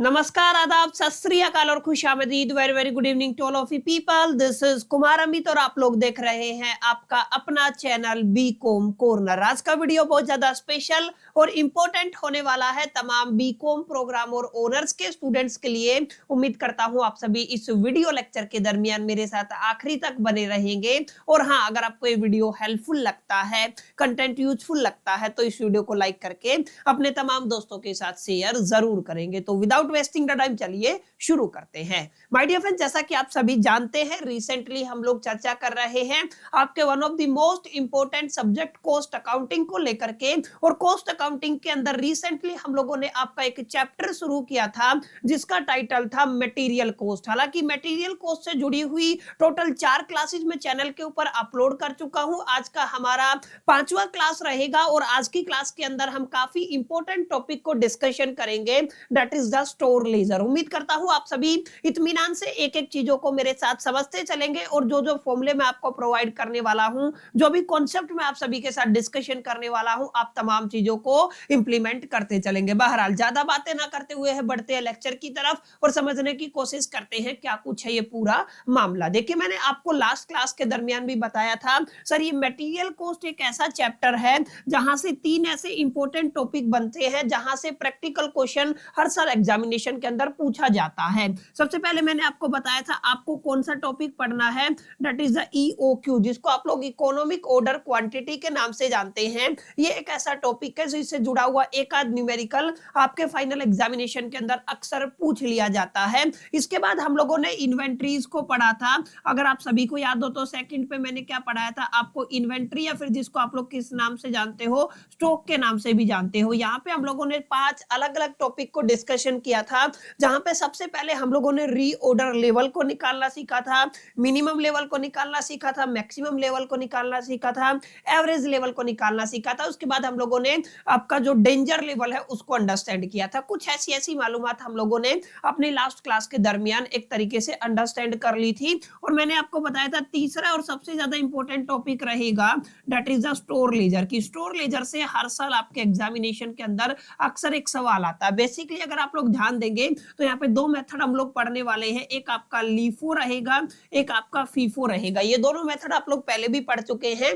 नमस्कार, आदाब, सत श्री अकाल और खुशामदीद। Very very good evening to all of you people. This is Kumar Amit और आप लोग देख रहे हैं आपका अपना चैनल बीकॉम कॉर्नर। आज का वीडियो बहुत ज्यादा स्पेशल और इम्पोर्टेंट होने वाला है तमाम बीकॉम प्रोग्राम और ऑनर्स के स्टूडेंट्स के लिए। उम्मीद करता हूं आप सभी इस वीडियो लेक्चर के दरमियान मेरे साथ आखिरी तक बने रहेंगे। और हाँ, अगर आपको ये वीडियो हेल्पफुल लगता है, कंटेंट यूजफुल लगता है, तो इस वीडियो को लाइक करके अपने तमाम दोस्तों के साथ शेयर जरूर करेंगे। तो विदाउट वेस्टिंग द टाइम चलिए शुरू करते हैं। माय डियर फ्रेंड्स, जैसा कि आप सभी जानते हैं, रिसेंटली हम लोग चर्चा कर रहे हैं आपके one of the most important subject cost accounting को लेकर के। और कॉस्ट अकाउंटिंग के अंदर रिसेंटली हम लोगों ने आपका एक चैप्टर शुरू किया था जिसका टाइटल था मटेरियल कॉस्ट। हालांकि मटेरियल कॉस्ट से जुड़ी हुई टोटल 4 क्लासेस में चैनल के ऊपर अपलोड कर चुका हूं। आज का हमारा 5वां क्लास रहेगा और आज की क्लास के अंदर हम काफी इंपोर्टेंट टॉपिक को डिस्कशन करेंगे, that is the store laser. उम्मीद करता हूं आप सभी इत्मीनान से एक एक चीजों को मेरे साथ समझते चलेंगे और जो जो फॉर्मूले मैं आपको प्रोवाइड करने वाला हूं, जो भी कॉन्सेप्ट मैं आप सभी के साथ डिस्कशन करने वाला हूं, आप तमाम चीजों को इंप्लीमेंट करते चलेंगे। बहरहाल ज्यादा बातें ना करते हुए है बढ़ते हैं लेक्चर की तरफ और समझने की कोशिश करते हैं क्या कुछ है ये पूरा मामला। देखिए, मैंने आपको लास्ट क्लास के दरमियान भी बताया था सर, ये मटेरियल कॉस्ट एक ऐसा चैप्टर है जहां से 3 ऐसे इंपॉर्टेंट टॉपिक बनते हैं जहां से प्रैक्टिकल क्वेश्चन हर साल एग्जामिनेशन के अंदर पूछा जाता है। सबसे पहले मैंने आपको बताया था आपको कौन सा टॉपिक पढ़ना है, दैट इज द ईओक्यू, जिसको आप लोग इकोनॉमिक ऑर्डर क्वांटिटी के नाम से जानते हैं। ये एक ऐसा टॉपिक है जिससे जुड़ा हुआ एक आध न्यूमेरिकल आपके फाइनल एग्जामिनेशन के अंदर अक्सर पूछ लिया जाता है। इसके बाद हम लोगों ने इन्वेंट्रीज को पढ़ा था। अगर आप सभी को याद हो तो सेकंड पे मैंने क्या पढ़ाया था आपको, इन्वेंट्री, या फिर जिसको आप लोग किस नाम से जानते हो, स्टॉक के नाम से भी जानते हो। यहाँ पे हम लोगों ने 5 अलग अलग टॉपिक को डिस्कशन किया था, जहां पे सबसे पहले हम लोगों ने रीऑर्डर लेवल को निकालना सीखा था, मिनिमम लेवल को निकालना सीखा था, मैक्सिमम लेवल को निकालना सीखा था, एवरेज लेवल को निकालना सीखा था। उसके बाद हम लोगों ने आपका जो डेंजर लेवल है उसको अंडरस्टैंड किया था। कुछ ऐसी ऐसी मालूमात हम लोगों ने अपनी लास्ट क्लास के दरमियान एक तरीके से अंडरस्टैंड कर ली थी। और मैंने आपको बताया था तीसरा और सबसे ज्यादा इंपॉर्टेंट टॉपिक रहेगा that is the store laser की। स्टोर लेजर से हर साल आपके एग्जामिनेशन के अंदर अक्सर एक सवाल आता है। बेसिकली अगर आप लोग ध्यान देंगे तो यहाँ पे 2 मेथड हम लोग पढ़ने वाले हैं, एक आपका लीफो रहेगा, एक आपका फीफो रहेगा। ये दोनों मेथड आप लोग पहले भी पढ़ चुके हैं,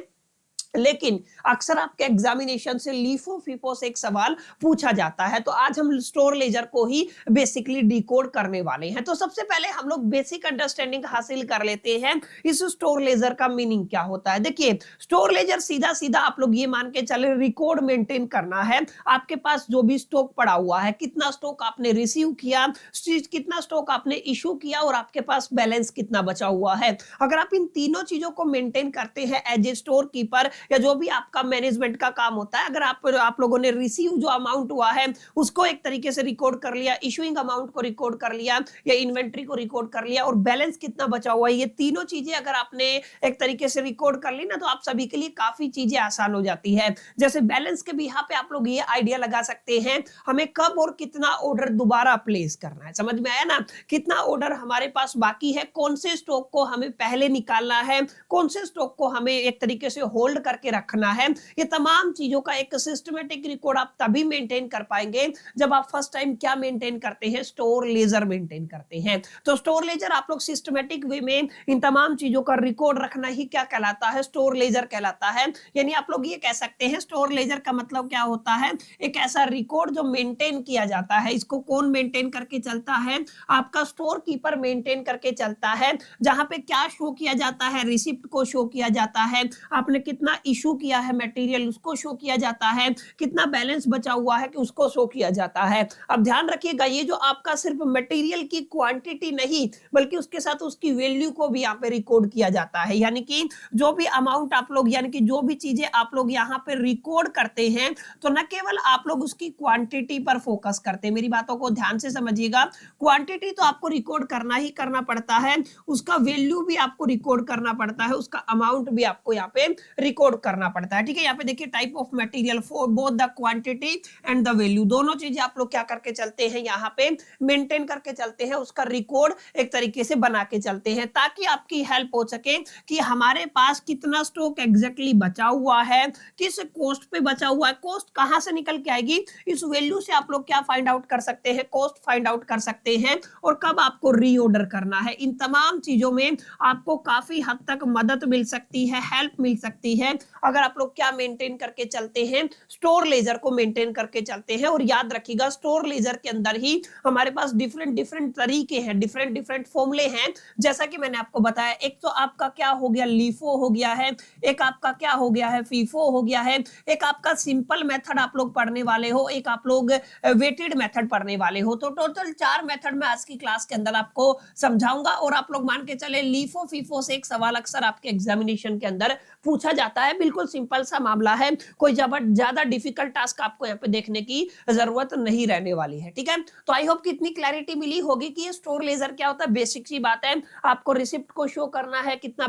लेकिन अक्सर आपके एग्जामिनेशन से लीफो फीफो से एक सवाल पूछा जाता है। तो आज हम स्टोर लेजर को ही बेसिकली डिकोड करने वाले हैं। तो सबसे पहले हम लोग बेसिक अंडरस्टैंडिंग हासिल कर लेते हैं इस स्टोर लेजर का मीनिंग क्या होता है। देखिए, स्टोर लेजर सीधा सीधा आप लोग ये मान के चले रिकॉर्ड मेंटेन करना है। आपके पास जो भी स्टॉक पड़ा हुआ है, कितना स्टॉक आपने रिसीव किया, कितना स्टॉक आपने इशू किया और आपके पास बैलेंस कितना बचा हुआ है। अगर आप इन तीनों चीजों को मेंटेन करते हैं एज ए स्टोर कीपर या जो भी आपका मैनेजमेंट का काम होता है, अगर आप लोगों ने रिसीव जो अमाउंट हुआ है उसको एक तरीके से रिकॉर्ड कर लिया, इशूइंग अमाउंट को रिकॉर्ड कर लिया या इन्वेंट्री को रिकॉर्ड कर लिया और बैलेंस कितना बचा हुआ है, ये तीनों चीजें अगर आपने एक तरीके से रिकॉर्ड कर ली ना, तो आप सभी के लिए काफी चीजें आसान हो जाती है। जैसे बैलेंस के भी यहाँ पे आप लोग ये आइडिया लगा सकते हैं हमें कब और कितना ऑर्डर दोबारा प्लेस करना है। समझ में आया ना, कितना ऑर्डर हमारे पास बाकी है, कौन से स्टॉक को हमें पहले निकालना है, कौन से स्टॉक को हमें एक तरीके से होल्ड करके रखना है। ये तमाम चीजों का एक सिस्टमैटिक रिकॉर्ड आप तभी मेंटेन कर पाएंगे जब आप फर्स्ट टाइम क्या मेंटेन करते हैं, स्टोर लेजर मेंटेन करते हैं। तो स्टोर लेजर आप लोग सिस्टमैटिक वे में इन तमाम चीजों का रिकॉर्ड रखना ही क्या कहलाता है, स्टोर लेजर कहलाता है। यानी आप लोग ये कह सकते हैं स्टोर लेजर का मतलब क्या होता है, एक ऐसा रिकॉर्ड जो मेंटेन किया जाता है। इसको कौन मेंटेन करके चलता है, आपका स्टोर कीपर मेंटेन करके चलता है। जहां पे क्या शो किया जाता है, रिसिप्ट को शो किया जाता है, आपने कितना इशू किया है मटेरियल उसको शो किया जाता है, कितना बैलेंस बचा हुआ है कि उसको शो किया जाता है। अब ध्यान रखिएगा, ये जो आपका सिर्फ मटेरियल की क्वांटिटी नहीं बल्कि उसके साथ उसकी वैल्यू को भी यहाँ पे रिकॉर्ड किया जाता है। यानी कि जो भी अमाउंट आप लोग, यानी कि जो भी चीजें आप लोग यहाँ पे रिकॉर्ड करते हैं, तो न केवल आप लोग उसकी क्वांटिटी पर फोकस करते हैं, मेरी बातों को ध्यान से समझिएगा। क्वांटिटी तो आपको रिकॉर्ड करना ही करना पड़ता है, उसका वैल्यू भी आपको रिकॉर्ड करना पड़ता है, उसका अमाउंट भी आपको यहाँ पे रिकॉर्ड कोड करना पड़ता है, ठीक है। यहाँ पे देखिए type of material for both the quantity and the value, दोनों चीजें आप लोग क्या करके चलते हैं, यहाँ पे मेंटेन करके चलते हैं, उसका रिकॉर्ड एक तरीके से बना के चलते हैं, ताकि आपकी हेल्प हो सके कि हमारे पास कितना स्टॉक एग्जैक्टली बचा हुआ है, किस कॉस्ट पे बचा हुआ है, कॉस्ट कहां से निकल के आएगी, इस वैल्यू से आप लोग क्या फाइंड आउट कर सकते हैं, कॉस्ट फाइंड आउट कर सकते हैं, और कब आपको रीऑर्डर करना है। इन तमाम चीजों में आपको काफी हद तक मदद मिल सकती है, हेल्प मिल सकती है, अगर आप लोग क्या मेंटेन करके चलते हैं, स्टोर लेजर को मेंटेन करके चलते हैं। और याद रखिएगा स्टोर लेजर के अंदर ही हमारे पास डिफरेंट डिफरेंट तरीके हैं, डिफरेंट डिफरेंट फॉर्मूले हैं, जैसा कि मैंने आपको बताया। एक तो आपका क्या हो गया, लीफो हो गया है, एक आपका क्या हो गया है, फीफो हो गया है, एक आपका सिंपल मेथड आप लोग पढ़ने वाले हो, एक आप लोग वेटेड मेथड पढ़ने वाले हो। तो टोटल 4 मेथड में आज की क्लास के अंदर आपको समझाऊंगा। और आप लोग मान के चले लीफो फीफो से एक सवाल अक्सर आपके एग्जामिनेशन के अंदर पूछा जाता है, बिल्कुल सिंपल सा मामला है, कोई ज्यादा डिफिकल्ट टास्क आपको यहाँ पे देखने की जरूरत नहीं रहने वाली है, ठीक है। तो आई होप कि इतनी क्लैरिटी मिली होगी कि ये स्टोर लेजर क्या होता है। बेसिक सी बात है, आपको रिसिप्ट को शो करना है, कितना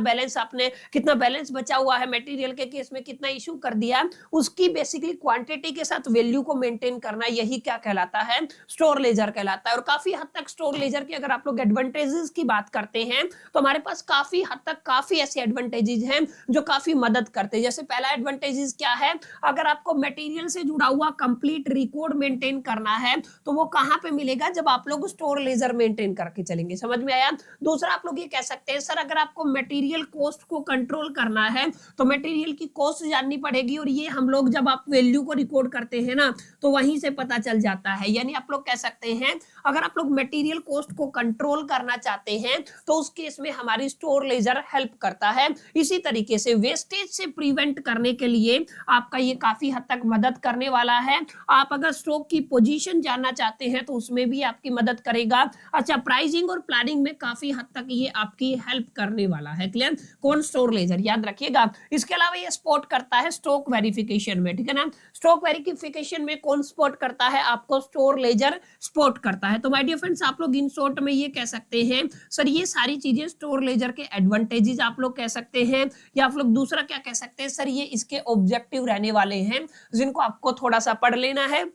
बैलेंस बचा हुआ है, मटेरियल के केस में कितना इशू कर दिया, उसकी बेसिकली क्वांटिटी के साथ वैल्यू को मेंटेन करना, यही क्या कहलाता है, स्टोर लेजर कहलाता है। और काफी हद तक स्टोर लेजर की अगर आप लोग एडवांटेजेस की बात करते हैं तो हमारे पास काफी हद तक काफी ऐसे एडवांटेजेस हैं जो काफी मदद करते हैं। जैसे पहला एडवांटेजेस क्या है, अगर आपको मटेरियल से जुड़ा हुआ कंप्लीट रिकॉर्ड मेंटेन करना है तो वो कहां पे मिलेगा, जब आप लोग स्टोर लेजर मेंटेन करके चलेंगे, समझ में आया। दूसरा आप लोग ये कह सकते हैं सर अगर आपको मटेरियल कॉस्ट को कंट्रोल करना है तो मटेरियल की कॉस्ट जाननी पड़ेगी, और ये हम लोग जब आप वैल्यू को रिकॉर्ड करते हैं ना तो वहीं से पता चल जाता है। यानी आप लोग कह सकते हैं अगर आप लोग मटेरियल कॉस्ट को कंट्रोल करना चाहते हैं तो उस केस में हमारी स्टोर लेजर हेल्प करता है। इसी तरीके से वेस्टेज से प्रिवेंट करने के लिए आपका ये काफी हद तक मदद करने वाला है। आप अगर स्टॉक की पोजीशन जानना चाहते हैं तो उसमें भी आपकी मदद करेगा। अच्छा, प्राइसिंग और प्लानिंग में काफी हद तक ये आपकी हेल्प करने वाला है। क्लियर, कौन, स्टोर लेजर, याद रखिएगा। इसके अलावा ये सपोर्ट करता है स्टॉक वेरिफिकेशन में, ठीक है ना। स्टॉक वेरिफिकेशन में कौन सपोर्ट करता है, आपको स्टोर लेजर सपोर्ट करता है। तो माय डियर फ्रेंड्स, आप लोग इन शॉर्ट में ये कह सकते हैं सर ये सारी चीजें स्टोर लेजर के एडवांटेजेस आप लोग कह सकते हैं, या आप लोग दूसरा क्या कह सकते हैं, सर ये इसके ऑब्जेक्टिव रहने वाले हैं जिनको आपको थोड़ा सा पढ़ लेना है।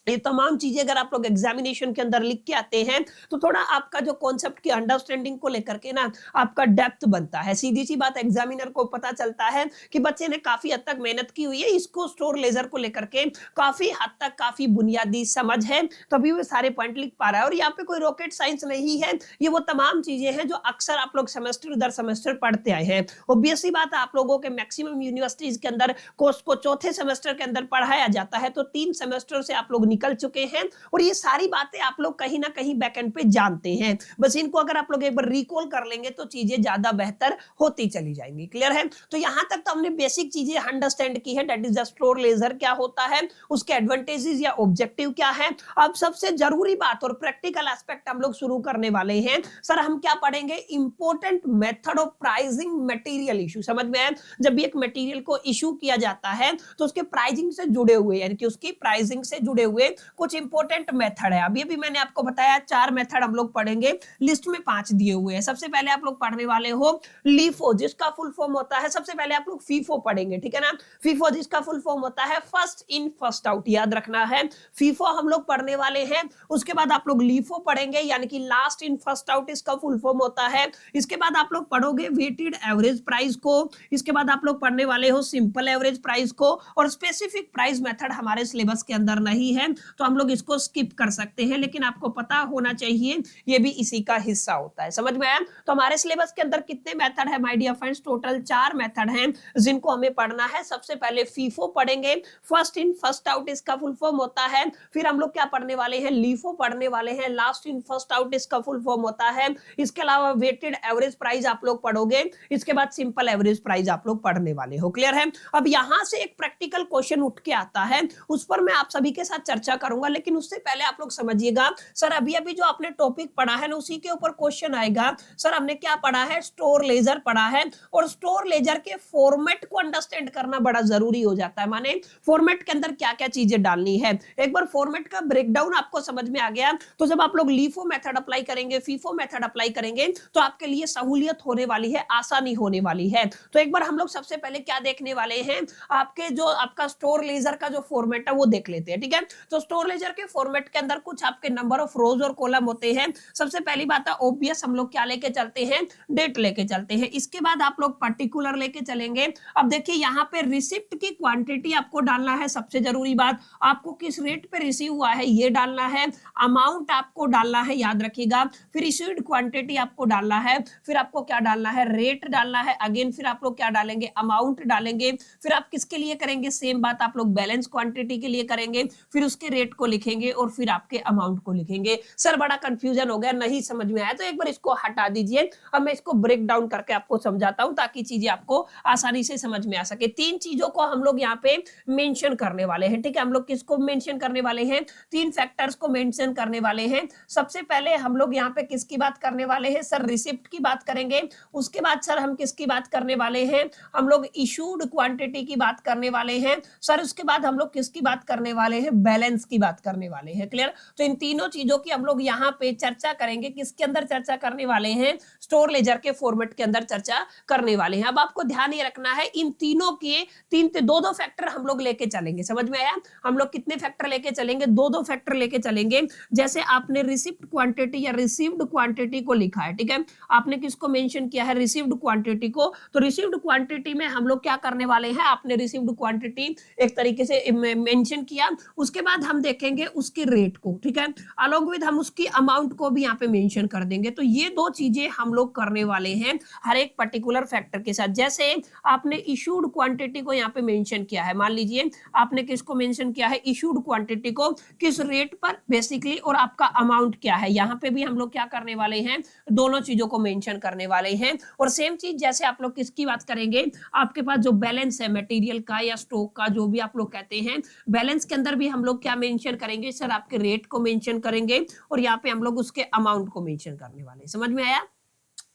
ये तमाम चीजें अगर आप लोग एग्जामिनेशन के अंदर लिख के आते हैं तो थोड़ा आपका जो कॉन्सेप्ट की अंडरस्टैंडिंग को लेकर के ना आपका डेप्थ बनता है। सीधी सी बात, एग्जामिनर को पता चलता है कि बच्चे ने काफी हद तक मेहनत की हुई है, इसको स्टोर लेजर को लेकर के काफी हद तक काफी बुनियादी समझ है, तभी वो सारे पॉइंट लिख पा रहा है। और यहाँ पे कोई रॉकेट साइंस नहीं है, ये वो तमाम चीजें हैं जो अक्सर आप लोग सेमेस्टर दर सेमेस्टर पढ़ते आए हैं। ऑब्वियस सी बात है, आप लोगों के मैक्सिमम यूनिवर्सिटीज के अंदर कोर्स को चौथे सेमेस्टर के अंदर पढ़ाया जाता है, तो 3 सेमेस्टर से आप लोग निकल चुके हैं और ये सारी बातें आप लोग कहीं ना कहीं बैकएंड पे जानते हैं। बस इनको अगर आप लोग एक बार रिकॉल कर लेंगे तो चीजें ज्यादा बेहतर होती चली जाएंगी। क्लियर है। तो यहां तक तो हमने बेसिक चीजें अंडरस्टैंड की है, that is the store laser क्या होता है, उसके एडवांटेजेस या ऑब्जेक्टिव क्या है। अब सबसे जरूरी बात और प्रैक्टिकल एस्पेक्ट हम लोग शुरू करने वाले हैं। सर हम क्या पढ़ेंगे, important method of pricing material issue. समझ में आया, जब भी एक मटेरियल को इशू किया जाता है तो उसके प्राइसिंग से जुड़े हुए, यानी कि उसकी प्राइसिंग से जुड़े हुए कुछ इंपॉर्टेंट मेथड है। अभी मैंने आपको बताया 4 मेथड हम लोग पढ़ेंगे, लिस्ट में 5 दिए हुए हैं। सबसे पहले आप लोग पढ़ने वाले हो लीफो, जिसका फुल फॉर्म होता है, सबसे पहले आप लोग फीफो पढ़ेंगे, ठीक है ना। फीफो जिसका फुल फॉर्म होता है फर्स्ट इन फर्स्ट आउट, याद रखना है। फीफो हम लोग पढ़ने वाले हैं। उसके बाद आप लोग लीफो पढ़ेंगे, यानी कि लास्ट इन फर्स्ट आउट, इसका फुल फॉर्म होता है। इसके बाद आप लोग पढ़ोगे वेटेड एवरेज प्राइस को। इसके बाद आप लोग पढ़ने वाले हो सिंपल एवरेज प्राइस को, और स्पेसिफिक प्राइस मेथड हमारे सिलेबस के अंदर नहीं है तो हम लोग इसको स्किप कर सकते हैं, लेकिन आपको पता होना चाहिए ये भी इसी का हिस्सा होता है। समझ में आया। तो हमारे सिलेबस के अंदर कितने मेथड है my dear friends, total 4 method हैं जिनको हमें पढ़ना है। सबसे पहले फीफो पढ़ेंगे, फर्स्ट इन फर्स्ट आउट इसका फुल फॉर्म होता है। फिर हम लोग क्या पढ़ने वाले हैं, लीफो पढ़ने वाले हैं, लास्ट इन फर्स्ट आउट इसका फुल फॉर्म होता है। इसके अलावा वेटेड एवरेज प्राइस आप लोग पढ़ोगे, इसके बाद सिंपल एवरेज प्राइस आप लोग पढ़ने वाले हो। क्लियर है। अब यहां से एक प्रैक्टिकल क्वेश्चन उठ के आता है, उस पर मैं आप सभी के साथ साथ चर्चा करूंगा, लेकिन उससे पहले आप लोग समझिएगा सर, अभी अभी जो आपने टॉपिक पढ़ा है ना उसी के ऊपर क्वेश्चन आएगा। सर हमने क्या पढ़ा है, स्टोर लेजर पढ़ा है, और स्टोर लेजर के फॉर्मेट को अंडरस्टैंड करना बड़ा जरूरी हो जाता है। माने फॉर्मेट के अंदर क्या क्या चीजें डालनी है। एक बार फॉर्मेट का ब्रेकडाउन आपको समझ में आ गया तो जब आप लोग लीफो मेथड अप्लाई करेंगे, फीफो मेथड अप्लाई करेंगे तो आपके लिए सहूलियत होने वाली है, आसानी होने वाली है। तो एक बार हम लोग सबसे पहले क्या देखने वाले हैं, आपके जो आपका स्टोर लेजर का जो फॉर्मेट है वो देख लेते हैं। ठीक है, तो स्टोर लेजर के फॉर्मेट के अंदर कुछ आपके नंबर ऑफ रोज और कॉलम होते हैं। सबसे पहली बात है ऑब्वियस, हम लोग क्या लेके चलते हैं, डेट लेके चलते हैं। इसके बाद आप लोग पर्टिकुलर लेके चलेंगे। अब देखिए यहाँ पे रिसिप्ट की क्वांटिटी आपको डालना है, सबसे जरूरी बात, आपको किस रेट पे रिसीव हुआ है ये डालना है, अमाउंट आपको डालना है, याद रखिएगा। फिर इश्यूड क्वांटिटी आपको डालना है, फिर आपको क्या डालना है, रेट डालना है, अगेन फिर आप लोग क्या डालेंगे, अमाउंट डालेंगे। फिर आप किसके लिए करेंगे, सेम बात आप लोग बैलेंस क्वांटिटी के लिए करेंगे, फिर उसके रेट को लिखेंगे और फिर आपके अमाउंट को लिखेंगे। सर बड़ा कंफ्यूजन हो गया, नहीं समझ में आया तो एक बार इसको हटा दीजिए। अब मैं इसको ब्रेक डाउन करके आपको समझाता हूं ताकि चीजें आपको आसानी से समझ में आ सके। तीन चीजों को हम लोग यहाँ पे मेंशन करने वाले हैं। ठीक है, हम लोग किसको मेंशन करने वाले हैं, तीन फैक्टर्स को मेंशन करने वाले हैं। सबसे पहले हम लोग यहाँ पे किसकी बात करने वाले हैं, सर रिसिप्ट की बात करेंगे। उसके बाद सर हम किसकी बात करने वाले हैं, हम लोग इशूड क्वांटिटी की बात करने वाले हैं। सर उसके बाद हम लोग किसकी बात करने वाले हैं, बैलेंस की बात करने वाले हैं। क्लियर, तो इन तीनों चीजों की हम लोग यहाँ पे चर्चा करेंगे। किसके अंदर चर्चा करने वाले हैं, स्टोर लेजर के फॉर्मेट के अंदर चर्चा करने वाले हैं। अब आपको ध्यान ये रखना है, इन तीनों के दो दो फैक्टर हम लोग लेके चलेंगे। समझ में आया, हम लोग कितने फैक्टर लेके चलेंगे, दो दो फैक्टर लेके चलेंगे। जैसे आपने रिसिप्ट क्वांटिटी या रिसीव्ड क्वांटिटी को लिखा है, ठीक है, आपने किसको मेंशन किया है, रिसीव्ड क्वांटिटी को। तो रिसीव्ड क्वांटिटी में हम लोग क्या करने वाले हैं, आपने रिसीव्ड क्वांटिटी एक तरीके से मेंशन किया। उसके बाद हम देखेंगे उसके रेट को, ठीक है, अलॉन्ग विद हम उसकी अमाउंट को भी यहाँ पे मेंशन कर देंगे। तो ये दो चीजें हम लोग करने वाले हैं हर एक पर्टिकुलर फैक्टर के साथ। जैसे आपने इशूड क्वांटिटी को यहाँ पे मेंशन किया है, मान लीजिए आपने किसको मेंशन किया है, इशूड क्वांटिटी को, किस रेट पर बेसिकली, और आपका अमाउंट क्या है, यहाँ पे भी हम लोग क्या करने वाले हैं, दोनों चीजों को मेंशन करने वाले हैं। और सेम चीज जैसे आप लोग किसकी बात करेंगे, आपके पास जो बैलेंस है मटेरियल का या स्टॉक का, जो भी आप लोग कहते हैं, बैलेंस के अंदर भी हम लोग क्या मेंशन करेंगे, सर आपके रेट को मेंशन करेंगे और यहाँ पे हम लोग उसके अमाउंट को मेंशन करने वाले हैं। समझ में आया,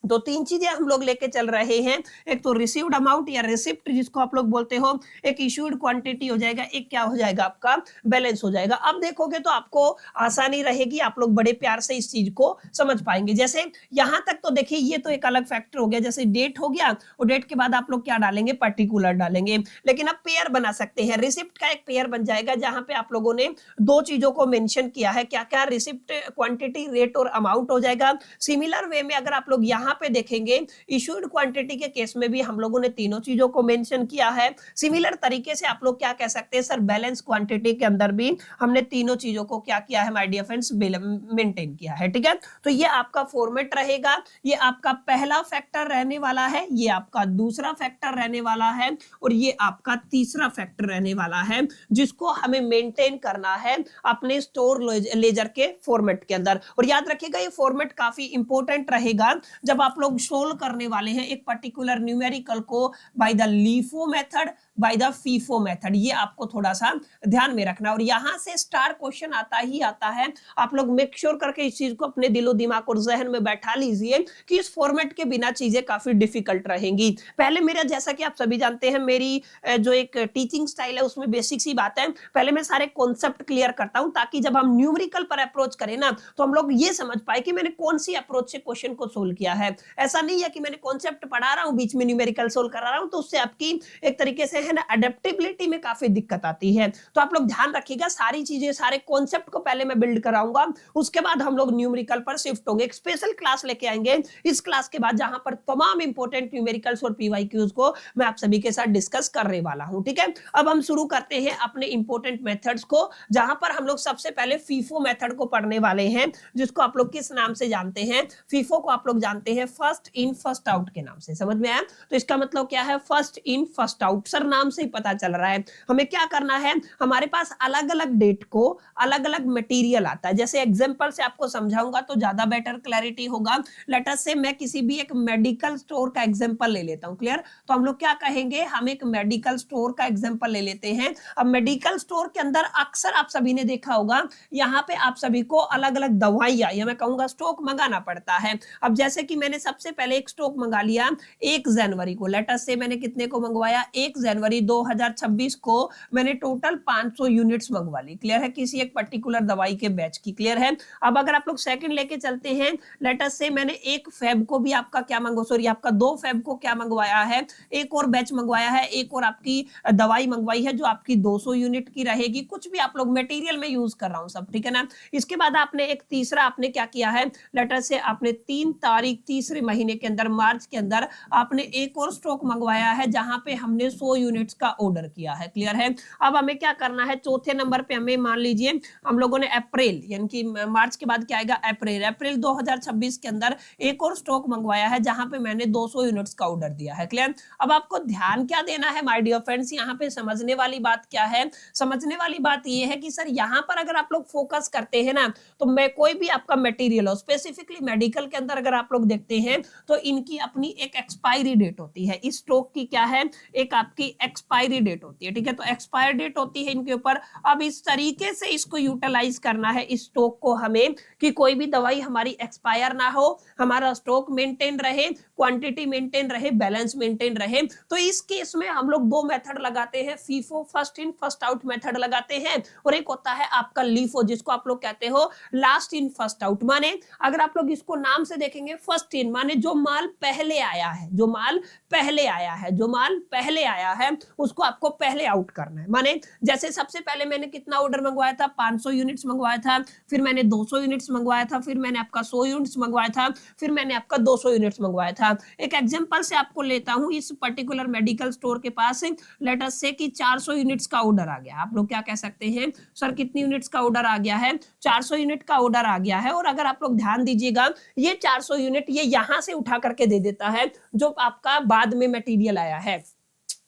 तो तीन चीजें हम लोग लेके चल रहे हैं, एक तो रिसीव्ड अमाउंट या रिसिप्ट जिसको आप लोग बोलते हो, एक इशूड क्वांटिटी हो जाएगा, एक क्या हो जाएगा आपका बैलेंस हो जाएगा। अब देखोगे तो आपको आसानी रहेगी, आप लोग बड़े प्यार से इस चीज को समझ पाएंगे। जैसे यहां तक तो देखिए ये तो एक अलग फैक्टर हो गया, जैसे डेट हो गया और डेट के बाद आप लोग क्या डालेंगे, पर्टिकुलर डालेंगे। लेकिन अब पेयर बना सकते हैं, रिसिप्ट का एक पेयर बन जाएगा जहां पे आप लोगों ने दो चीजों को मेंशन किया है, क्या क्या, रिसिप्ट क्वांटिटी, रेट और अमाउंट हो जाएगा। सिमिलर वे में अगर आप लोग यहाँ पे देखेंगे इशूड क्वांटिटी के केस में भी हम लोगों ने तीनों चीजों को मेंशन किया है। सिमिलर तरीके से आप लोग क्या कह सकते हैं, सर बैलेंस क्वांटिटी के अंदर भी हमने तीनों चीजों को क्या किया है, माय डियर फ्रेंड्स, मेंटेन किया है। ठीक है, तो ये आपका फॉर्मेट रहेगा, ये आपका पहला फैक्टर रहने वाला है, ये आपका दूसरा फैक्टर रहने वाला है और ये आपका तीसरा फैक्टर रहने वाला है, जिसको हमें मेंटेन करना है अपने स्टोर लेजर के फॉर्मेट के अंदर। और याद रखिएगा ये फॉर्मेट काफी इंपॉर्टेंट रहेगा जब आप लोग सोल्व करने वाले हैं एक पर्टिकुलर न्यूमेरिकल को by the LIFO method, by the FIFO method. ये आपको थोड़ा सा ध्यान में रखना। और यहां से स्टार क्वेश्चन आता ही आता है, आप लोग मेक श्योर करके इस चीज को अपने दिलो दिमाग और जहन में बैठा लीजिए कि इस फॉर्मेट के बिना चीजें काफी डिफिकल्ट रहेंगी। पहले मेरा, जैसा कि आप सभी जानते हैं, मेरी जो एक टीचिंग स्टाइल है उसमें बेसिक सी बात है, पहले मैं सारे कॉन्सेप्ट क्लियर करता हूं ताकि जब हम न्यूमेरिकल पर अप्रोच करें ना तो हम लोग ये समझ पाए कि मैंने कौन सी अप्रोच से क्वेश्चन को सोल्व किया है। ऐसा नहीं है कि मैंने कॉन्सेप्ट पढ़ा रहा हूं बीच में न्यूमेरिकल सोल्व करा रहा हूं तो उससे आपकी एक तरीके से है ना अडेप्टेबिलिटी में काफी दिक्कत आती है। तो आप लोग ध्यान रखिएगा, सारी चीजें, सारे कॉन्सेप्ट को पहले मैं बिल्ड कराऊंगा, उसके बाद हम लोग न्यूमेरिकल पर शिफ्ट होंगे। एक स्पेशल क्लास लेके आएंगे इस क्लास के बाद जहां पर तमाम इंपॉर्टेंट न्यूमेरिकल्स और पीवाईक्यूज को मैं आप सभी के साथ डिस्कस करने वाला हूं। ठीक है, अब हम शुरू करते हैं अपने इंपॉर्टेंट मेथड्स को, जहां पर हम लोग सबसे पहले फीफो मेथड को पढ़ने वाले हैं, जिसको आप लोग किस नाम से जानते हैं, फीफो को आप लोग जानते हैं फर्स्ट इन फर्स्ट आउट के नाम से। समझ में आया, तो इसका मतलब क्या है, first in first out. Sir नाम से ही पता चल रहा है। हमें क्या करना है, हमारे पास अलग अलग डेट को अलग अलग मटेरियल आता है। जैसे एग्जांपल से आपको समझाऊंगा तो ज्यादा बेटर क्लैरिटी होगा। लेट अस से मैं किसी भी एक मेडिकल स्टोर का एग्जांपल ले लेता हूं, क्लियर। तो हम लोग क्या कहेंगे, हम एक मेडिकल स्टोर का एग्जांपल ले लेते हैं। अब मेडिकल स्टोर के अंदर अक्सर आप सभी ने देखा होगा, यहाँ पे आप सभी को अलग अलग दवाइयां या मैं कहूंगा स्टॉक मंगाना पड़ता है। अब जैसे कि मैंने सबसे पहले एक स्टॉक मंगा लिया 1 जनवरी को, लेट अस से मैंने कितने को मंगवाया, 1 जनवरी 2026 को मैंने टोटल 500 यूनिट्स मंगवा ली, क्लियर है, किसी एक पर्टिकुलर दवाई के बैच की, क्लियर है। अब अगर आप लोग सेकंड लेके चलते हैं, लेट अस से मैंने 1 फेब को भी आपका क्या आपका 2 फेब को क्या मंगवाया है, एक और बैच मंगवाया है, एक और आपकी दवाई मंगवाई है जो आपकी 200 यूनिट की रहेगी। कुछ भी आप लोग मटेरियल में यूज कर रहा हूं सब, ठीक है ना। इसके बाद आपने एक तीसरा आपने क्या किया है, लेटर से आपने 3 तारीख तीसरे महीने के अंदर मार्च के अंदर आपने एक और स्टॉक मंगवाया है जहां पे हमने 100 यूनिट्स का ऑर्डर किया है, क्लियर है। अब हमें क्या करना है, चौथे नंबर पे हमें मान लीजिए हम लोगों ने अप्रैल यानी कि मार्च के बाद क्या आएगा अप्रैल 2026 के अंदर एक और स्टॉक मंगवाया है जहां पे मैंने 200 यूनिट्स का ऑर्डर दिया है, क्लियर। अब आपको ध्यान क्या देना है माय डियर फ्रेंड्स, यहाँ पे समझने वाली बात क्या है, समझने वाली बात ये है कि सर यहाँ पर अगर आप लोग फोकस करते हैं ना, तो मैं कोई भी आपका मटेरियल हो, स्पेसिफिकली मेडिकल के अंदर अगर आप लोग देखते हैं तो इनकी अपनी एक एक्सपायरी डेट होती है। इस स्टॉक की क्या है, एक आपकी एक्सपायरी डेट होती है, ठीक है। तो एक्सपायर डेट होती है इनके ऊपर। अब इस तरीके से इसको यूटिलाइज करना है इस स्टॉक को हमें कि कोई भी दवाई हमारी एक्सपायर ना हो, हमारा स्टॉक मेंटेन रहे, क्वांटिटी मेंटेन रहे, बैलेंस मेंटेन रहे। तो इस केस में हम लोग 2 मेथड लगाते हैं, FIFO first in first out method लगाते हैं, और एक होता है आपका लीफो जिसको आप लोग कहते हो लास्ट इन फर्स्ट आउट। माने अगर आप लोग इसको नाम से देखेंगे, फर्स्ट इन माने जो माल पहले आया है, जो माल पहले आया है, जो माल पहले आया है उसको आपको पहले आउट करना है। माने जैसे सबसे पहले मैंने कितना ऑर्डर मंगवाया था, 500 यूनिट्स मंगवाया था, फिर मैंने 200 यूनिट्स मंगवाया था, फिर मैंने आपका 100 यूनिट्स मंगवाया था, फिर मैंने आपका 200 यूनिट्स मंगवाया था। एक एग्जांपल से आपको लेता हूं, इस पर्टिकुलर मेडिकल स्टोर के पास लेट अस से कि 400 यूनिट्स का ऑर्डर आ गया। आप लोग क्या कह सकते हैं, सर कितनी यूनिट्स का ऑर्डर आ गया है, 400 यूनिट का ऑर्डर आ गया है। और अगर आप लोग ध्यान दीजिएगा, ये 400 यूनिट ये यहां से उठा करके दे देता है जो आपका बाद में मटेरियल आया है।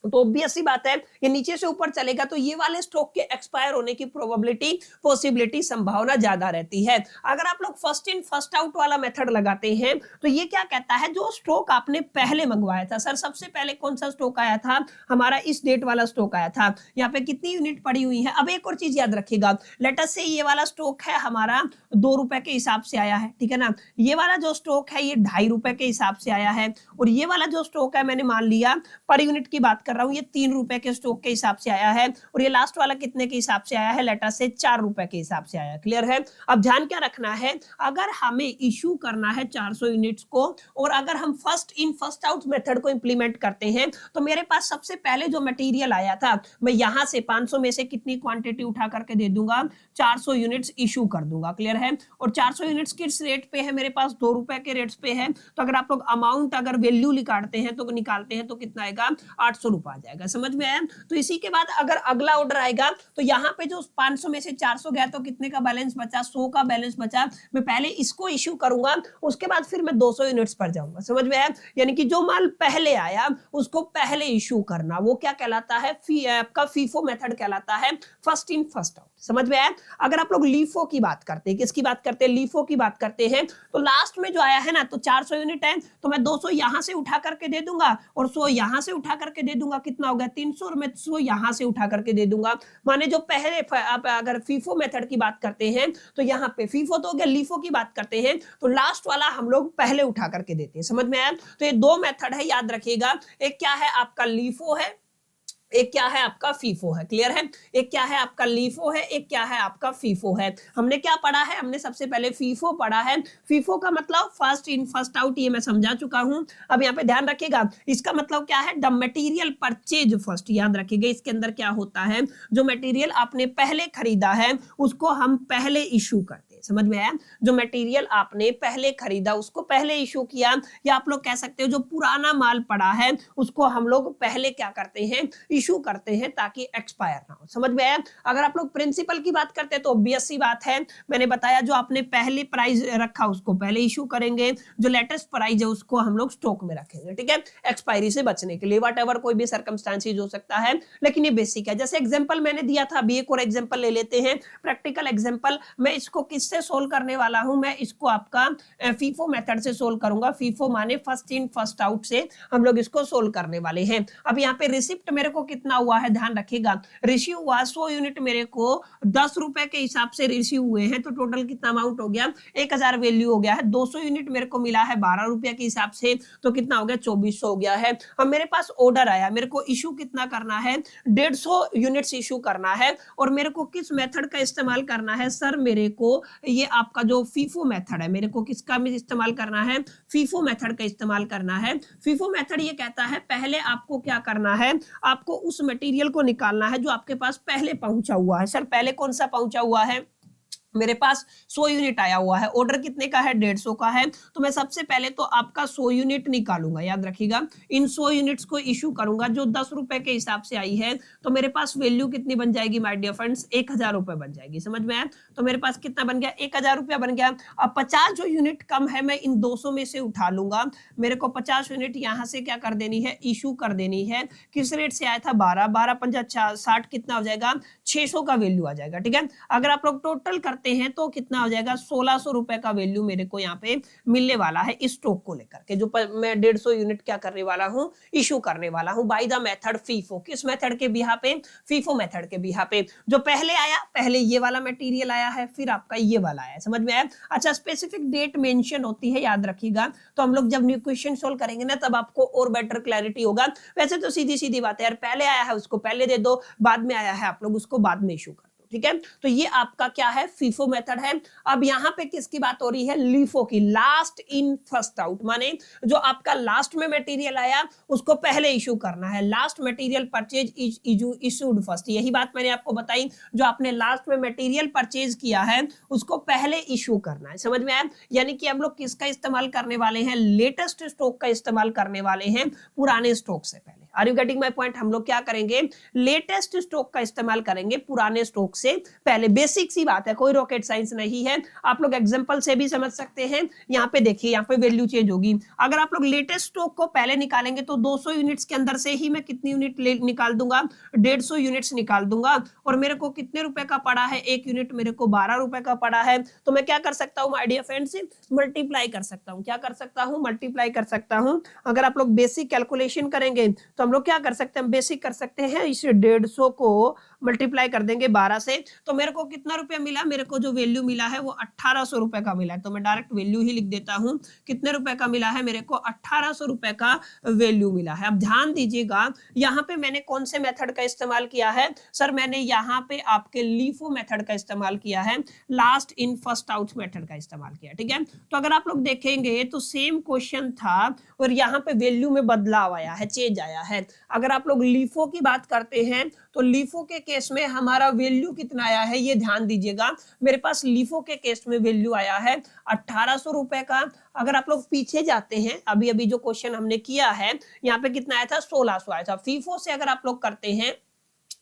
तो ऑब्वियस सी बात है, ये नीचे से ऊपर चलेगा तो ये वाले स्टॉक के एक्सपायर होने की प्रोबेबिलिटी, पॉसिबिलिटी, संभावना ज्यादा रहती है। अगर आप लोग फर्स्ट इन फर्स्ट आउट वाला मेथड लगाते हैं तो ये क्या कहता है, जो स्टॉक आपने पहले मंगवाया था, सर सबसे पहले कौन सा स्टॉक आया था, हमारा इस डेट वाला स्टॉक आया था, यहाँ पे कितनी यूनिट पड़ी हुई है। अब एक और चीज याद रखिएगा, लेट अस से ये वाला स्टॉक है हमारा 2 रुपए के हिसाब से आया है, ठीक है ना। ये वाला जो स्टॉक है ये 2.5 रुपए के हिसाब से आया है, और ये वाला जो स्टॉक है मैंने मान लिया पर यूनिट की बात कर रहा हूं, ये 3 रुपए के स्टॉक के हिसाब से आया है, और ये लास्ट वाला कितने के हिसाब से आया है, लेट अस से 4 रुपए के हिसाब से आया, क्लियर है। अब ध्यान क्या रखना है, अगर हमें इशू करना है 400 यूनिट्स को, और अगर हम first in first out method को इंप्लीमेंट करते हैं, तो मेरे पास सबसे पहले जो मटेरियल आया था मैं यहां से 500 में से कितनी क्वांटिटी उठा करके दे दूंगा, 400 यूनिट्स इशू कर दूंगा, क्लियर है। और 400 यूनिट्स किस रेट पे है, मेरे पास 2 रुपए के रेट्स पे है। तो अगर आप लोग अमाउंट अगर वैल्यू निकालते हैं तो निकालते हैं तो कितना आएगा, 800 रुपए आ जाएगा, समझ में आया। तो इसी के बाद अगर अगला ऑर्डर आएगा तो यहाँ पे जो 500 में से 400 गया तो कितने का बैलेंस बचा, 100 का बैलेंस बचा। मैं पहले इसको इश्यू करूंगा, उसके बाद फिर मैं 200 यूनिट्स पर जाऊंगा, समझ में आया। यानी कि जो माल पहले आया उसको पहले इश्यू करना, वो क्या कहलाता है, आपका फीफो मेथड कहलाता है, फर्स्ट इन फर्स्ट आउट, समझ में आया। अगर आप लोग लीफो की बात करते हैं, किसकी बात करते हैं, लीफो की बात करते हैं, तो लास्ट में जो आया है ना, तो 400 यूनिट है तो मैं 200 यहां से उठा करके दे दूंगा और 100 यहां से उठा करके दे दूंगा, कितना होगा 300, और मैं 100 यहां से उठा करके दे दूंगा। माने जो पहले आप अगर फीफो मेथड की बात करते हैं तो यहाँ पे फीफो तो हो गया, लीफो की बात करते हैं तो लास्ट वाला हम लोग पहले उठा करके देते हैं, समझ में आया। तो ये 2 मेथड है, याद रखिएगा, एक क्या है आपका लीफो है, एक क्या है आपका फीफो है, क्लियर है। एक क्या है आपका लीफो है, एक क्या है आपका फीफो है। हमने क्या पढ़ा है, हमने सबसे पहले फीफो पढ़ा है। फीफो का मतलब फर्स्ट इन फर्स्ट आउट, ये मैं समझा चुका हूं। अब यहाँ पे ध्यान रखिएगा, इसका मतलब क्या है, द मटेरियल परचेज फर्स्ट, याद रखिएगा। इसके अंदर क्या होता है, जो मटेरियल आपने पहले खरीदा है उसको हम पहले इश्यू करते हैं, समझ में आया? जो मटेरियल आपने पहले खरीदा उसको पहले इशू किया, या आप लोग कह सकते हो जो पुराना माल पड़ा है उसको हम लोग पहले क्या करते हैं, इशू करते हैं ताकि एक्सपायर ना हो। समझ में आया? अगर आप लोग प्रिंसिपल की बात करते हैं तो ऑब्वियस सी बात है, मैंने बताया जो आपने पहले प्राइस रखा उसको पहले इशू करेंगे, जो लेटेस्ट प्राइस है उसको हम लोग स्टॉक में रखेंगे, ठीक है, एक्सपायरी से बचने के लिए, व्हाटएवर कोई भी सर्कमस्टेंसेस हो सकता है, लेकिन ये बेसिक है। जैसे एग्जांपल मैंने दिया था, अभी एक और एग्जांपल ले लेते हैं, प्रैक्टिकल एग्जांपल। मैं इसको किससे सोल्व करने वाला हूं, मैं इसको आपका फीफो मेथड से सोल्व करूंगा। फीफो माने फर्स्ट इन फर्स्ट आउट से हम लोग इसको सोल्व करने वाले हैं। अब यहाँ पे रिसिप्ट मेरे को कितना हुआ है ध्यान रखिएगा, रिसीव हुआ 100 यूनिट मेरे को 10 रुपए के हिसाब से रिसीव हुए हैं, तो टोटल कितना अमाउंट हो गया, 1000 वैल्यू हो गया है। 200 यूनिट मेरे को मिला है 12 रुपए के हिसाब से, तो कितना हो गया 2400 हो गया है। अब मेरे पास ऑर्डर आया, मेरे को इशू कितना करना है, 150 यूनिट्स इशू करना है, और मेरे को किस मेथड का इस्तेमाल करना है सर, मेरे को ये आपका जो फीफो मेथड है, मेरे को किसका इस्तेमाल करना है, फीफो मेथड का इस्तेमाल करना है। फीफो मेथड ये कहता है पहले आपको क्या करना है, आपको उस मटेरियल को निकालना है जो आपके पास पहले पहुंचा हुआ है। सर पहले कौन सा पहुंचा हुआ है, मेरे पास 100 यूनिट आया हुआ है, ऑर्डर कितने का है, 150 का है, तो मैं सबसे पहले तो आपका 100 यूनिट निकालूंगा, याद रखिएगा, इन 100 यूनिट्स को इशू करूंगा जो 10 रुपए के हिसाब से आई है, तो मेरे पास वैल्यू कितनी बन जाएगी माय डियर फ्रेंड्स, 1000 रुपए बन जाएगी। समझ में आया? तो मेरे पास कितना बन गया, 1000 रुपया बन गया। अब 50 जो यूनिट कम है मैं इन 200 में से उठा लूंगा, मेरे को 50 यूनिट यहां से क्या कर देनी है, इशू कर देनी है। किस रेट से आया था, 12 12 5 60, कितना हो जाएगा, 600 का वैल्यू आ जाएगा, ठीक है। अगर आप लोग टोटल करते हैं तो कितना हो जाएगा, 1600 रुपए का वैल्यू मेरे को यहाँ पे मिलने वाला है इस स्टॉक को लेकर के, जो मैं 150 यूनिट क्या करने वाला हूँ, इशू करने वाला हूँ बाय द मेथड फीफो। किस मेथड के बिहा पे, फीफो मेथड के बिहा पे। जो पहले आया, पहले ये वाला मटेरियल आया है, फिर आपका ये वाला आया, समझ में आया? अच्छा, स्पेसिफिक डेट मेंशन होती है, याद रखिएगा, तो हम लोग जब न्यू क्वेश्चन सोल्व करेंगे ना तब आपको और बेटर क्लैरिटी होगा। वैसे तो सीधी सीधी बात है यार, पहले आया है उसको पहले दे दो, बाद में आया है आप लोग उसको बाद में इशू कर, ठीक है। तो ये आपका क्या है, फीफो मेथड है। अब यहाँ पे किसकी बात हो रही है, लीफो की, लास्ट इन फर्स्ट आउट, माने जो आपका लास्ट में मटेरियल आया उसको पहले इशू करना है। Last material purchase issued first, यही बात मैंने आपको बताई, जो आपने लास्ट में मटेरियल परचेज किया है उसको पहले इशू करना है। समझ में आया? यानी कि हम लोग किसका इस्तेमाल करने वाले हैं, लेटेस्ट स्टॉक का इस्तेमाल करने वाले हैं पुराने स्टॉक से पहले। Are you getting my point? हम लोग क्या करेंगे, लेटेस्ट स्टॉक का इस्तेमाल करेंगे पुराने स्टॉक से पहले। बेसिक सी बात है, कोई रॉकेट साइंस नहीं है, आप लोग एग्जांपल से भी समझ सकते हैं। यहाँ पे देखिए, यहाँ पे वैल्यू चेंज होगी। अगर आप लोग लेटेस्ट स्टॉक को पहले निकालेंगे तो 200 यूनिट्स के अंदर से ही मैं कितनी यूनिट निकाल दूंगा, 150 यूनिट्स निकाल दूंगा, और मेरे को कितने रुपए का पड़ा है, एक यूनिट मेरे को 12 रुपए का पड़ा है। तो मैं क्या कर सकता हूँ माय डियर फ्रेंड्स, मल्टीप्लाई कर सकता हूँ। क्या कर सकता हूँ, मल्टीप्लाई कर सकता हूँ। अगर आप लोग बेसिक कैलकुलेशन करेंगे तो हम लोग क्या कर सकते हैं, बेसिक कर सकते हैं, इस 150 को मल्टीप्लाई कर देंगे 12 से, तो मेरे को कितना रुपया मिला, मेरे को जो वैल्यू मिला है वो 1800 रुपए का मिला है। तो मैं डायरेक्ट वैल्यू ही लिख देता हूं, कितने रुपए का मिला है, मेरे को 1800 रुपए का वैल्यू मिला है। अब ध्यान दीजिएगा, यहाँ पे मैंने कौन से मेथड का इस्तेमाल किया है सर, मैंने यहाँ पे आपके लीफो मेथड का इस्तेमाल किया है, last in first out method का इस्तेमाल किया, ठीक है। तो अगर आप लोग देखेंगे तो सेम क्वेश्चन था और यहाँ पे वैल्यू में बदलाव आया है, चेंज आया है। अगर आप लोग लीफो की बात करते हैं तो लीफो के केस में हमारा वैल्यू कितना आया है, ये ध्यान दीजिएगा, मेरे पास लीफो के केस में वैल्यू आया है 1800 रुपए का। अगर आप लोग पीछे जाते हैं, अभी अभी जो क्वेश्चन हमने किया है यहाँ पे कितना आया था, 1600 आया था। फीफो से अगर आप लोग करते हैं,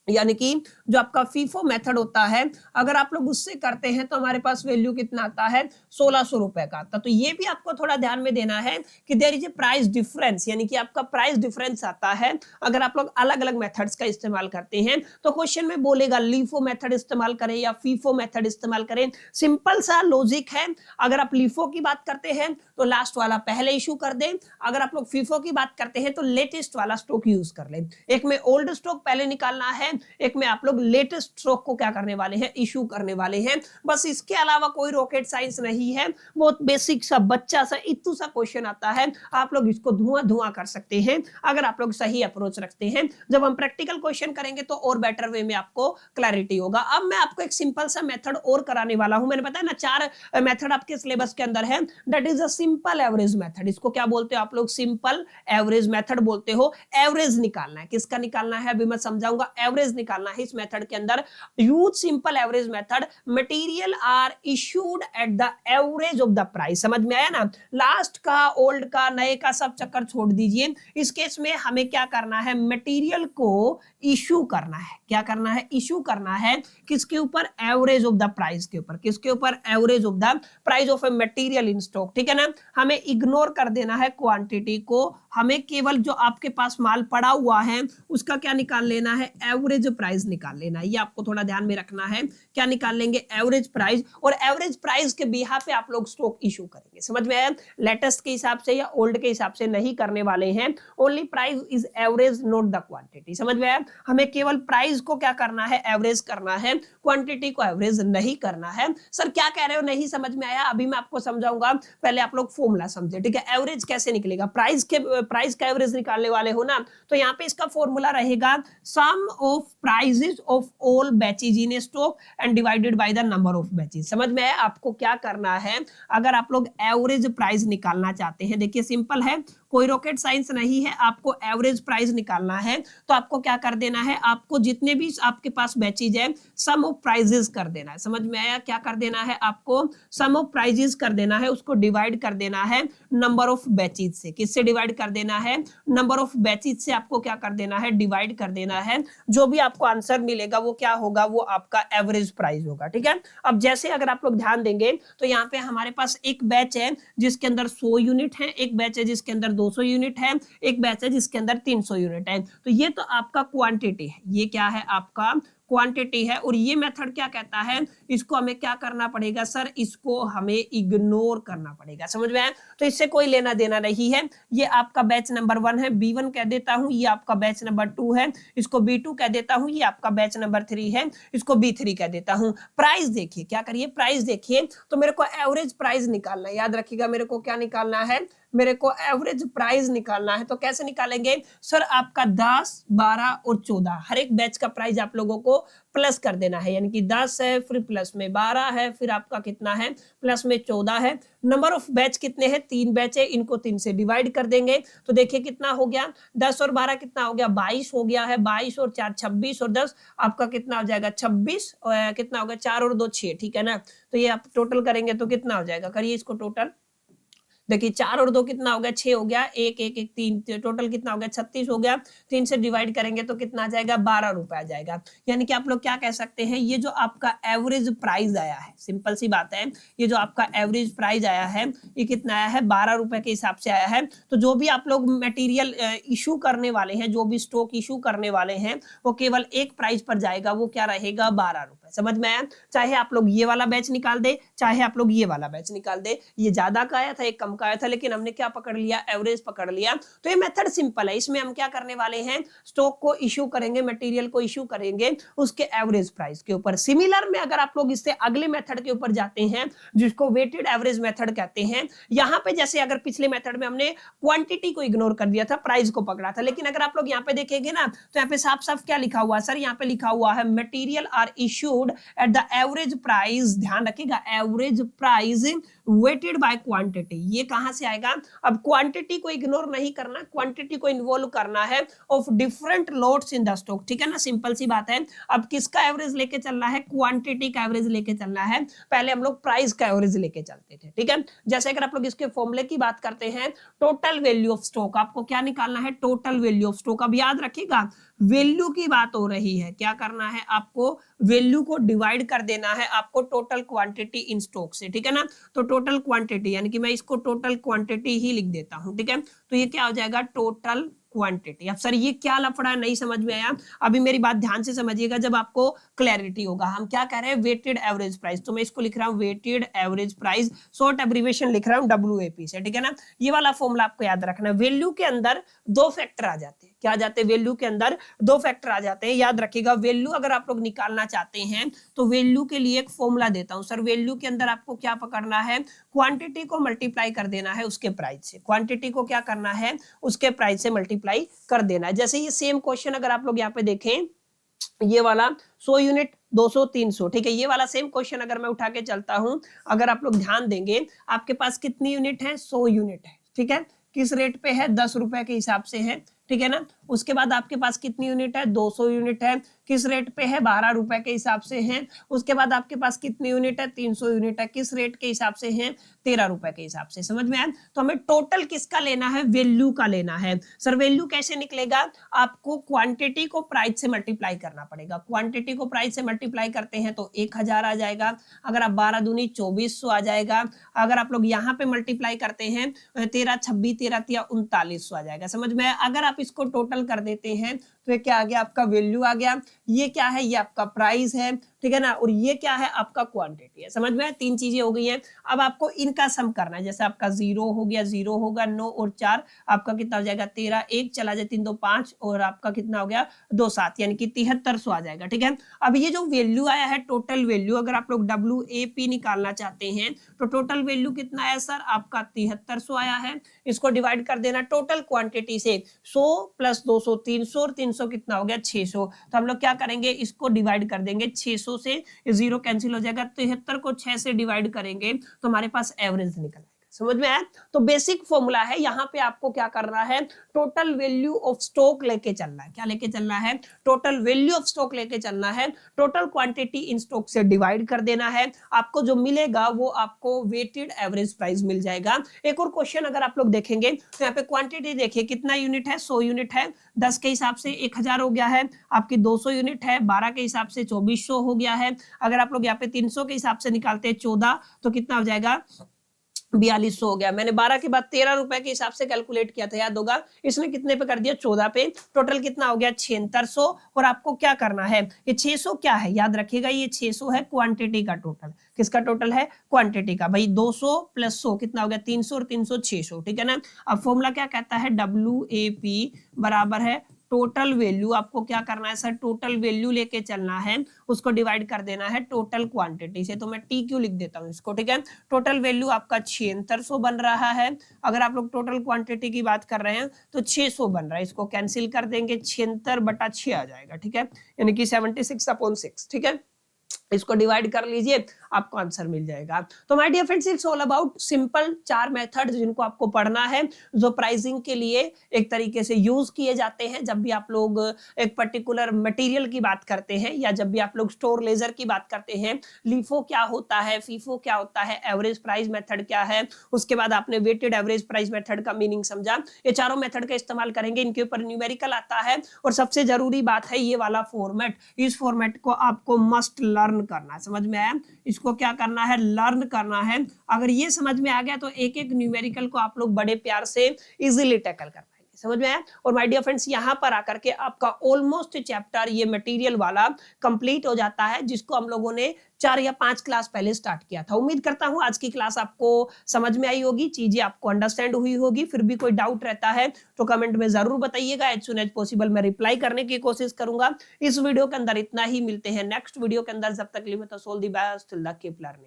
यानी कि जो आपका फीफो मेथड होता है, अगर आप लोग उससे करते हैं तो हमारे पास वैल्यू कितना आता है, 1600 रुपए का आता। तो ये भी आपको थोड़ा ध्यान में देना है कि there is a price difference, यानी कि आपका प्राइस डिफरेंस आता है अगर आप लोग अलग अलग मेथड्स का इस्तेमाल करते हैं। तो क्वेश्चन में बोलेगा लीफो मेथड इस्तेमाल करें या फीफो मेथड इस्तेमाल करें। सिंपल सा लॉजिक है, अगर आप लीफो की बात करते हैं तो लास्ट वाला पहले इशू कर दें, अगर आप लोग फीफो की बात करते हैं तो लेटेस्ट वाला स्टॉक यूज कर लें। एक में ओल्ड स्टॉक पहले निकालना है, एक में आप लोग लेटेस्ट स्टॉक को क्या करने वाले हैं, इशू करने वाले हैं। बस इसके अलावा कोई रॉकेट साइंस नहीं है, बहुत बेसिक सा बच्चा सा इतू सा क्वेश्चन आता है, आप लोग इसको धुआं कर सकते हैं अगर आप लोग सही अप्रोच रखते हैं। जब हम प्रैक्टिकल क्वेश्चन करेंगे तो और बेटर वे में आपको क्लैरिटी होगा। अब मैं आपको एक सिंपल सा मेथड और कराने वाला हूं, मैंने बताया ना 4 मेथड आपके सिलेबस के अंदर है, that is a simple average method. इसको क्या बोलते हो आप लोग, सिंपल एवरेज मेथड बोलते हो। एवरेज निकालना है, किसका निकालना है अभी मैं समझाऊंगा। एवरेज एवरेज निकालना है इस मेथड के अंदर, use simple average method, material are issued at the average of the price. समझ में आया ना, लास्ट का, ओल्ड का, नए का सब चक्कर छोड़ दीजिए। इस केस में हमें क्या करना है, मटेरियल को इशू करना है। क्या करना है, इशू करना है किसके ऊपर, एवरेज ऑफ द प्राइस के ऊपर। किसके ऊपर, average of the price of a material in stock, ठीक है ना। हमें इग्नोर कर देना है क्वांटिटी को, हमें केवल जो आपके पास माल पड़ा हुआ है उसका क्या निकाल लेना है, एवरेज प्राइस निकाल लेना है। ये आपको थोड़ा ध्यान में रखना है। क्या निकाल लेंगे, एवरेज प्राइस, और एवरेज प्राइस के बिहाफ पे आप लोग स्टॉक इशू करेंगे। समझ में आया, लेटेस्ट के हिसाब से या ओल्ड के हिसाब से नहीं करने वाले हैं। Only price is average, not the quantity. समझ में आया, हमें केवल प्राइस को क्या करना है, एवरेज करना है, क्वांटिटी को एवरेज नहीं करना है। सर क्या कह रहे हो, नहीं समझ में आया, अभी मैं आपको समझाऊंगा, पहले आप लोग फॉर्मूला समझे, ठीक है। एवरेज कैसे निकलेगा, प्राइस का एवरेज निकालने वाले हो ना, तो यहाँ पे इसका फॉर्मूला रहेगा sum of prices of all batches in stock and divided by the number of batches. समझ में आया, आपको क्या करना है, अगर आप लोग एवरेज प्राइस निकालना चाहते हैं, देखिए सिंपल है, कोई रॉकेट साइंस नहीं है, आपको एवरेज प्राइस निकालना है तो आपको क्या कर देना है, आपको जितने भी आपके पास बैचेज है सम ऑफ प्राइजेस कर देना है। समझ में आया, क्या कर देना है, आपको सम ऑफ प्राइजेस कर देना है, उसको डिवाइड कर देना है नंबर ऑफ बैचेज से। किससे डिवाइड कर देना है, नंबर ऑफ बैचेज से आपको क्या कर देना है, डिवाइड कर देना है। जो भी आपको आंसर मिलेगा वो क्या होगा, वो आपका एवरेज प्राइस होगा, ठीक है। अब जैसे अगर आप लोग ध्यान देंगे तो यहाँ पे हमारे पास एक बैच है जिसके अंदर 100 यूनिट है, एक बैच है जिसके अंदर 200 यूनिट है, एक बैच है जिसके अंदर 300 यूनिट है। तो ये तो आपका क्वांटिटी है, ये क्या है, आपका क्वांटिटी है। और ये मेथड क्या कहता है, इसको हमें क्या करना पड़ेगा सर, इसको हमें इग्नोर करना पड़ेगा। समझ में आया, तो इससे कोई लेना देना नहीं है। ये आपका बैच नंबर 1 है, B1 कह देता हूं, ये आपका बैच नंबर 2 है, इसको B2 कह देता हूं, ये आपका बैच नंबर 3 है, इसको B3 कह देता हूं। प्राइस देखिए, क्या करिए, प्राइस देखिए, तो मेरे को एवरेज प्राइस निकालना है, याद रखिएगा, मेरे को क्या निकालना है, मेरे को एवरेज प्राइस निकालना है। तो कैसे निकालेंगे सर, आपका 10, 12 और 14 हर एक बैच का प्राइस आप लोगों को प्लस कर देना है, यानी कि 10 है, फिर प्लस में 12 है, फिर आपका कितना है, प्लस में 14 है। नंबर ऑफ बैच कितने हैं, 3 बैच है, इनको 3 से डिवाइड कर देंगे तो देखिए कितना हो गया, 10 और 12 कितना हो गया, 22 हो गया है, 22 और 4 26 और 10 आपका कितना हो जाएगा, 26, कितना हो गया, 4 और 2 6, ठीक है ना। तो ये आप टोटल करेंगे तो कितना हो जाएगा, करिए इसको टोटल, देखिए 4 और 2 कितना हो गया, 6 हो गया, 1 1 1 3, टोटल कितना हो गया, 36 हो गया। 3 से डिवाइड करेंगे तो कितना आ जाएगा, 12 रुपए आ जाएगा। यानी कि आप लोग क्या कह सकते हैं, ये जो आपका एवरेज प्राइस आया है, सिंपल सी बात है, ये जो आपका एवरेज प्राइस आया है ये कितना आया है, 12 रुपए के हिसाब से आया है। तो जो भी आप लोग मटेरियल इशू करने वाले हैं, जो भी स्टॉक इशू करने वाले हैं, वो केवल एक प्राइस पर जाएगा, वो क्या रहेगा, 12 रुपए। समझ में आया, चाहे आप लोग ये वाला बैच निकाल दे, चाहे आप लोग ये वाला बैच निकाल दे, ये ज्यादा का आया था, एक कम का आया था, लेकिन हमने क्या पकड़ लिया, एवरेज पकड़ लिया। तो ये मेथड सिंपल है, इसमें हम क्या करने वाले हैं, स्टॉक को इशू करेंगे, मटेरियल को इशू करेंगे उसके एवरेज प्राइस के ऊपर। सिमिलर में अगर आप लोग इससे अगले मेथड के ऊपर जाते हैं जिसको वेटेड एवरेज मेथड कहते हैं, यहां पे जैसे अगर पिछले मेथड में हमने क्वांटिटी को इग्नोर कर दिया था, प्राइस को पकड़ा था, लेकिन अगर आप लोग यहाँ पे देखेंगे ना तो यहाँ पे साफ साफ क्या लिखा हुआ है सर, यहाँ पे लिखा हुआ है material are issued at the average price, ध्यान रखिएगा, average price weighted by quantity. ये कहां से आएगा, अब क्वांटिटी को इग्नोर नहीं करना, क्वांटिटी को इन्वॉल्व करना है of different lots in the stock, ठीक है ना, सिंपल सी बात है। अब किसका एवरेज लेके चलना है, क्वांटिटी का एवरेज लेके चलना है, पहले हम लोग प्राइस का एवरेज लेके चलते थे, ठीक है। जैसे अगर आप लोग इसके फॉर्मूले की बात करते हैं, टोटल वैल्यू ऑफ स्टॉक, आपको क्या निकालना है, टोटल वैल्यू ऑफ स्टॉक। अब याद रखिएगा वैल्यू की बात हो रही है, क्या करना है, आपको वैल्यू को डिवाइड कर देना है आपको टोटल क्वांटिटी इन स्टॉक से, ठीक है ना। तो टोटल क्वांटिटी, यानी कि मैं इसको टोटल क्वांटिटी ही लिख देता हूं, ठीक है। तो ये क्या हो जाएगा, टोटल क्वांटिटी। अब सर ये क्या लफड़ा है, नहीं समझ में आया, अभी मेरी बात ध्यान से समझिएगा, जब आपको क्लैरिटी होगा। हम क्या कह रहे हैं, वेटेड एवरेज प्राइस, तो मैं इसको लिख रहा हूं weighted average price, short abbreviation लिख रहा हूं WAP से, ठीक है ना। ये वाला फॉर्मूला आपको याद रखना है। वैल्यू के अंदर 2 फैक्टर आ जाते हैं, क्या आ जाते हैं, वैल्यू के अंदर 2 फैक्टर आ जाते हैं, याद रखिएगा। वैल्यू अगर आप लोग निकालना चाहते हैं तो वैल्यू के लिए एक फॉर्मूला देता हूं सर, वैल्यू के अंदर आपको क्या पकड़ना है, क्वांटिटी को मल्टीप्लाई कर देना है उसके प्राइस से, क्वांटिटी को क्या करना है, उसके प्राइस से मल्टीप्लाई कर देना है। जैसे ये सेम क्वेश्चन अगर आप लोग यहाँ पे देखें, ये वाला 100 यूनिट 200 300, ठीक है, ये वाला सेम क्वेश्चन अगर मैं उठा के चलता हूं, अगर आप लोग ध्यान देंगे, आपके पास कितनी यूनिट है, 100 यूनिट है, ठीक है। किस रेट पे है, 10 रुपए के हिसाब से है, ठीक है ना। उसके बाद आपके पास कितनी यूनिट है, 200 यूनिट है। किस रेट पे है, 12 रुपए के हिसाब से है। उसके बाद आपके पास कितनी यूनिट है, 300 यूनिट है। किस रेट के हिसाब से है, 13 रुपए के हिसाब से। समझ में आया। तो हमें टोटल किसका लेना है, वैल्यू का लेना है। सर वैल्यू कैसे निकलेगा, आपको क्वांटिटी को प्राइस से मल्टीप्लाई करना पड़ेगा। क्वांटिटी को प्राइस से मल्टीप्लाई करते हैं तो 1000 आ जाएगा। अगर आप 12 दूनी 2400 आ जाएगा। अगर आप लोग यहाँ पे मल्टीप्लाई करते हैं 13 26 13 3900 आ जाएगा। समझ में आया। अगर आप इसको टोटल कर देते हैं तो ये क्या आ गया, आपका वैल्यू आ गया। ये क्या है, ये आपका प्राइस है, ठीक है ना। और ये क्या है, आपका क्वांटिटी है। समझ में आया, 3 चीजें हो गई हैं। अब आपको इनका सम करना है। जैसे आपका 0 हो गया, 0 होगा, 9 और 4 आपका कितना हो जाएगा, 13। 1 चला जाए 3 2 5 और आपका कितना हो गया, 2 7 यानी कि 7300 आ जाएगा। ठीक है। अब ये जो वैल्यू आया है टोटल वैल्यू, अगर आप लोग WAP निकालना चाहते हैं तो टोटल वैल्यू कितना है सर, आपका 7300 आया है। इसको डिवाइड कर देना टोटल क्वांटिटी से, 100 प्लस 200 300 और 300 कितना हो गया, 600। तो हम लोग क्या करेंगे, इसको डिवाइड कर देंगे 600 से, 0 कैंसिल हो जाएगा। 73 को 6 से डिवाइड करेंगे तो हमारे पास एवरेज निकल आएगा। समझ में आया। तो बेसिक फॉर्मूला है, यहाँ पे आपको क्या करना है, टोटल वैल्यू ऑफ स्टॉक लेके चलना है। क्या लेके चलना है, टोटल वैल्यू ऑफ स्टॉक लेके चलना है। टोटल क्वांटिटी इन स्टॉक से डिवाइड कर देना है। आपको जो मिलेगा वो आपको वेटेड एवरेज प्राइस मिल जाएगा। एक और क्वेश्चन अगर आप लोग देखेंगे तो यहाँ पे क्वांटिटी देखिए कितना यूनिट है, 100 यूनिट है। 10 के हिसाब से 1000 हो गया है। आपकी 200 यूनिट है, 12 के हिसाब से 2400 हो गया है। अगर आप लोग यहाँ पे 300 के हिसाब से निकालते हैं 14 तो कितना हो जाएगा, 4200 हो गया। मैंने 12 के बाद 13 रुपए के हिसाब से कैलकुलेट किया था, याद होगा। इसने कितने पे कर दिया, 14 पे। टोटल कितना हो गया, 7600। और आपको क्या करना है, ये 600 क्या है, याद रखिएगा, ये 600 है क्वांटिटी का टोटल। किसका टोटल है, क्वांटिटी का। भाई 200 प्लस 100 कितना हो गया, 300 और 300 600। ठीक है ना। अब फॉर्मूला क्या कहता है, WAP बराबर है टोटल वैल्यू। आपको क्या करना है सर, टोटल वैल्यू लेके चलना है, उसको डिवाइड कर देना है टोटल क्वांटिटी से। तो मैं TQ लिख देता हूं इसको। ठीक है। टोटल वैल्यू आपका 7600 बन रहा है। अगर आप लोग टोटल क्वांटिटी की बात कर रहे हैं तो 600 बन रहा है। इसको कैंसिल कर देंगे, 76/6 आ जाएगा। ठीक है, यानी कि 76/6। ठीक है, इसको डिवाइड कर लीजिए, आपको आंसर मिल जाएगा। तो my dear friends, it's all about simple 4 methods जिनको आपको पढ़ना है, जो प्राइसिंग के लिए एक तरीके से यूज किए जाते हैं जब भी आप लोग एक पर्टिकुलर मटेरियल की बात करते हैं, या जब भी आप लोग स्टोर लेजर की बात करते हैं। लीफो क्या होता है, फीफो क्या होता है, एवरेज प्राइस मेथड क्या है, उसके बाद आपने वेटेड एवरेज प्राइस मेथड का मीनिंग समझा। ये चारों मेथड का इस्तेमाल करेंगे, इनके ऊपर न्यूमेरिकल आता है। और सबसे जरूरी बात है ये वाला फॉर्मेट, इस फॉर्मेट को आपको मस्ट लर्न करना है। समझ में आया, इसको क्या करना है, लर्न करना है। अगर ये समझ में आ गया तो एक एक न्यूमेरिकल को आप लोग बड़े प्यार से इजीली टैकल कर पाएंगे। समझ में आया। और माय डियर फ्रेंड्स, यहां पर आकर के आपका ऑलमोस्ट चैप्टर ये मटेरियल वाला कंप्लीट हो जाता है, जिसको हम लोगों ने 4 या 5 क्लास पहले स्टार्ट किया था। उम्मीद करता हूं आज की क्लास आपको समझ में आई होगी, चीजें आपको अंडरस्टैंड हुई होगी। फिर भी कोई डाउट रहता है तो कमेंट में जरूर बताइएगा। एज सुन एज पॉसिबल मैं रिप्लाई करने की कोशिश करूंगा। इस वीडियो के अंदर इतना ही, मिलते हैं नेक्स्ट वीडियो के अंदर। जब तक के लिए कीप लर्निंग।